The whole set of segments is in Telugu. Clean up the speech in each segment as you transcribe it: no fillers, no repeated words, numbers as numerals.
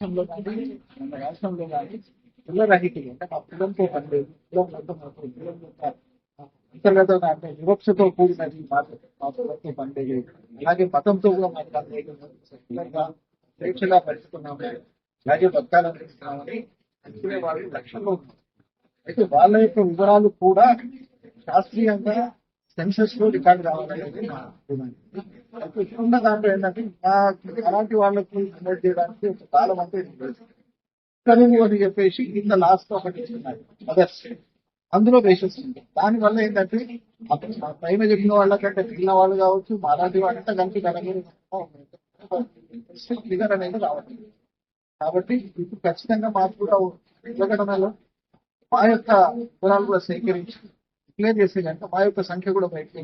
రాష్ట్రంలో కానీ మన రాష్ట్రంలో కానీ పిల్ల రహితులు అంటే మా పిల్లలతో పనిలేదు పిల్లలతో మాకు పిల్లల యొక్క అంతర్గత అంటే వివక్షతో కూడినది మా పిల్లలతో పనిలేదు. అలాగే మతంతో కూడా మాకు పనిలేదు. పిల్లలుగా స్వేచ్ఛగా పెంచుకున్నాము, అలాగే బతకాలనిస్తున్నామని అనుకునే వాళ్ళు లక్షల్లో ఉన్నారు. అయితే వాళ్ళ యొక్క వివరాలు కూడా శాస్త్రీయంగా సెన్సస్ లో రికార్డు రావాలనేది నా డిమాండ్. అయితే ఇప్పుడున్న దాంట్లో ఏంటంటే అలాంటి వాళ్ళకి ప్రమోట్ చేయడానికి ఒక కాలం అంటే కరువు అని చెప్పేసి కింద లాస్ట్ ఒకటి ఇస్తున్నారు మదర్స్, అందులో వేసేస్తుంది. దానివల్ల ఏంటంటే అప్పుడు పైన చెప్పిన వాళ్ళకంటే మిగిలిన వాళ్ళు కావచ్చు, మాలాంటి వాళ్ళంతా కలిపి ఫిగర్ అనేది రావట్లేదు. కాబట్టి ఇప్పుడు ఖచ్చితంగా మాకు కూడా ప్రకటనలో మా యొక్క వివరాలు కూడా సేకరించి డిక్లేర్ చేసే కనుక మా యొక్క సంఖ్య కూడా బయటకు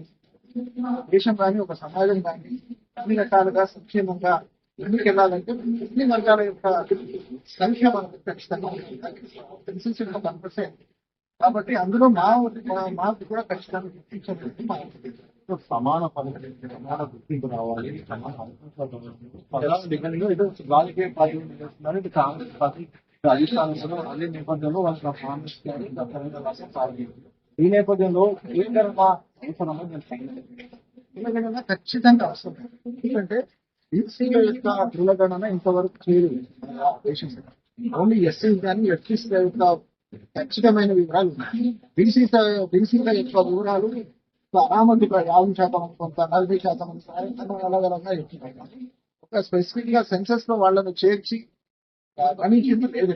దేశం కానీ ఒక సమాజం కానీ అన్ని రకాలుగా సంక్షేమంగా ముందుకు వెళ్ళాలంటే అన్ని వర్గాల యొక్క సంఖ్య మనకు ఖచ్చితంగా పెన్సిల్స్ యొక్క 1%. కాబట్టి అందులో మాకు కూడా ఖచ్చితంగా గుర్తించబడింది మా సమాన పని సమాన గుర్తింపు రావాలి, సమాన అవకాశాలు ఏదో రాజకీయ పార్టీలు చేస్తున్నారు. ఇది కాంగ్రెస్ పార్టీ అధిష్టానంలో అదే నేపథ్యంలో వాళ్ళకి సాగింది. ఈ నేపథ్యంలో కేంద్రం అవసరమో కులగణన ఖచ్చితంగా అవసరం. ఎందుకంటే బీసీల యొక్క కులగణన ఇంతవరకు చేయలేదు దేశం. ఓన్లీ ఎస్సీస్ కానీ ఎస్టీస్ యొక్క ఖచ్చితమైన వివరాలు ఉన్నాయి. బీసీల యొక్క వివరాలు అనామతిగా 50% కొంత 40% అలాగలంగా చెప్తున్నారు. ఒక స్పెసిఫిక్ గా సెన్సస్ లో వాళ్ళను చేర్చి గణించింది లేదు.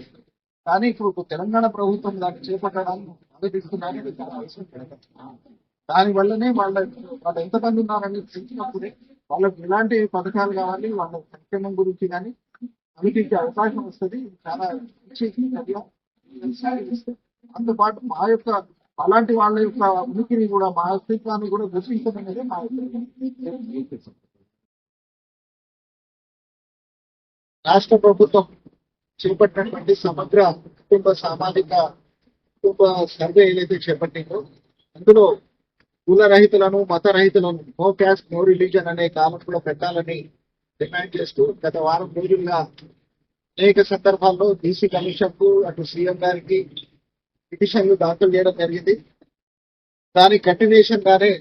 కానీ ఇప్పుడు తెలంగాణ ప్రభుత్వం దాన్ని చేపట్టడానికి ఆలోచిస్తున్నారని చాలా అవసరం పెడతారు. దాని వల్లనే వాళ్ళు ఎంతమంది ఉన్నారని తెలిసినప్పుడే వాళ్ళకి ఎలాంటి పథకాలు కావాలి, వాళ్ళ సంక్షేమం గురించి కానీ అవిటికి అవకాశం వస్తుంది. చాలా అందుబాటు మా యొక్క అలాంటి వాళ్ళ యొక్క ఉనికిని కూడా మా అస్తిత్వాన్ని కూడా గుర్తించడం అనేది మా రాష్ట్ర ప్రభుత్వం చేపట్టినటువంటి సమగ్ర కుటుంబ సామాజిక కుటుంబ సర్వే ఏదైతే చేపట్టిందో అందులో కుల రహితులను మత రహితులను నో క్యాస్ట్ నో రిలీజన్ అనే కాలం కూడా పెట్టాలని డిమాండ్ చేస్తూ గత వారం రోజులుగా అనేక సందర్భాల్లో బీసీ కమిషన్ కు అటు సీఎం గారికి పిటిషన్లు దాఖలు చేయడం జరిగింది. దాని కంటిన్యూషన్ గానే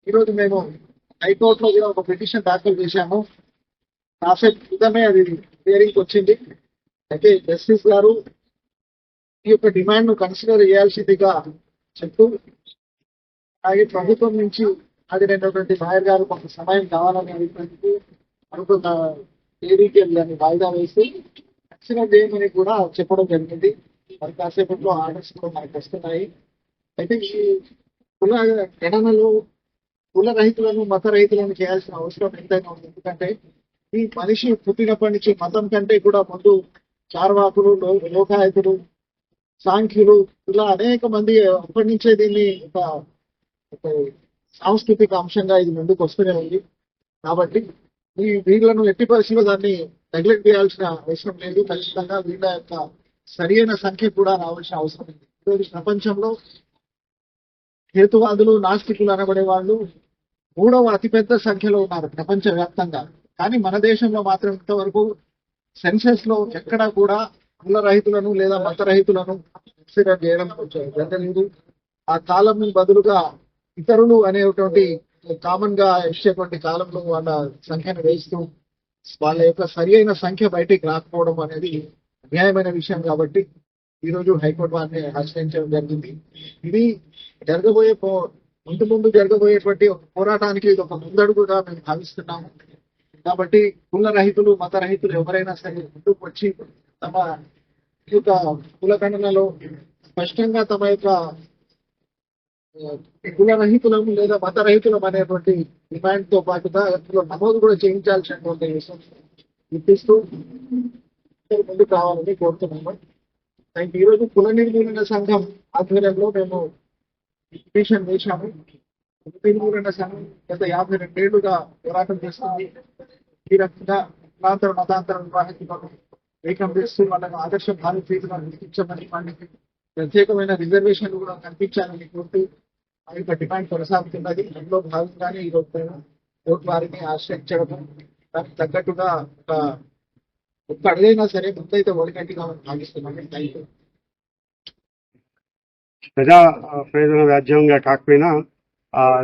ఈరోజు మేము హైకోర్టులో కూడా ఒక పిటిషన్ దాఖలు చేశాము. కాసేపు క్రితమే అది హియరింగ్ వచ్చింది. అయితే జస్టిస్ గారు ఈ యొక్క డిమాండ్ ను కన్సిడర్ చేయాల్సిందిగా చెప్తూ అలాగే ప్రభుత్వం నుంచి అది రెండోటువంటి లాయర్ గారు కొంత సమయం కావాలని అడిగినందుకు అనుకున్న తేదీకి దాన్ని వాయిదా వేసి కన్సిడర్ చేయమని కూడా చెప్పడం జరిగింది. మరి కాసేపట్లో ఆర్డర్స్ కూడా మనకు వస్తున్నాయి. అయితే ఈ కుల గణనలో కుల రహితులను మత రహితులను చేయాల్సిన అవసరం ఎంతైనా ఉంది. ఎందుకంటే ఈ మనిషి పుట్టినప్పటి నుంచి మతం కంటే కూడా ముందు చార్వాకులు, లోకాయతులు, సాంఖ్యులు ఇలా అనేక మంది అప్పటి నుంచే దీన్ని ఒక సాంస్కృతిక అంశంగా ఇది ముందుకు వస్తూనే ఉంది. కాబట్టి ఈ వీళ్ళను ఎట్టి పరిస్థితుల్లో దాన్ని నెగ్లెక్ట్ చేయాల్సిన అవసరం లేదు. ఖచ్చితంగా వీళ్ళ యొక్క సరైన సంఖ్య కూడా రావాల్సిన అవసరం ఉంది. ఈరోజు ప్రపంచంలో హేతువాదులు, నాస్తికులు అనబడే వాళ్ళు 3వ అతిపెద్ద సంఖ్యలో ఉన్నారు ప్రపంచ వ్యాప్తంగా. కానీ మన దేశంలో మాత్రం ఇంతవరకు సెన్సెస్ లో ఎక్కడా కూడా కుల రహితులను లేదా మత రహితులను కన్సిడర్ చేయడం జరగలేదు. ఆ కాలం బదులుగా ఇతరులు అనేటువంటి కామన్ గా ఇచ్చేటువంటి కాలంలో వాళ్ళ సంఖ్యను వేస్తూ వాళ్ళ యొక్క సరి అయిన సంఖ్య బయటికి రాకపోవడం అనేది అన్యాయమైన విషయం. కాబట్టి ఈరోజు హైకోర్టు వారిని ఆశ్రయించడం జరిగింది. ఇది జరగబోయే ముందు జరగబోయేటువంటి ఒక పోరాటానికి ఇది ఒక ముందడుగుగా మేము భావిస్తున్నాము. కాబట్టి కుల రహితులు మత రహితులు ఎవరైనా సరే ముందుకు వచ్చి తమ యొక్క కుల గణనలో స్పష్టంగా తమ యొక్క కుల రహితులము లేదా మత రహితులం అనేటువంటి డిమాండ్ తో పాటుగా అందులో నమోదు కూడా చేయించాల్సినటువంటి విషయం గుర్తిస్తూ ముందుకు రావాలని కోరుతున్నాము. ఈరోజు కుల నిర్మూలన సంఘం ఆధ్వర్యంలో మేము పిటిషన్ వేశాము. కుల నిర్మూలన సంఘం గత 52 ఏళ్లుగా పోరాటం చేస్తుంది. ఈ రకంగా కులాంతర మతాంతర వివాహితులను ఏకం చేస్తూ వాళ్ళకు ఆదర్శ భారతీయులను గుర్తించమని వాళ్ళకి ప్రత్యేకమైన రిజర్వేషన్లు కూడా కల్పించాలని కోరుతూ ఆ యొక్క డిమాండ్ కొనసాగుతున్నది. అందులో భాగంగానే ఈరోజు మేము కోర్టు వారిని ఆశ్రయించడం, దానికి తగ్గట్టుగా ఒక ఒక్క అడుగైనా సరే ముందైతే ఓడిగట్టిగా భావిస్తున్నాను. Thank you. ప్రజా ప్రయోజన వ్యాజ్యంగా కాకపోయినా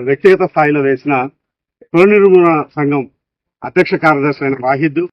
వ్యక్తిగత స్థాయిలో వేసిన కుల నిర్మూలన సంఘం అధ్యక్ష కార్యదర్శి అయిన వాహిద్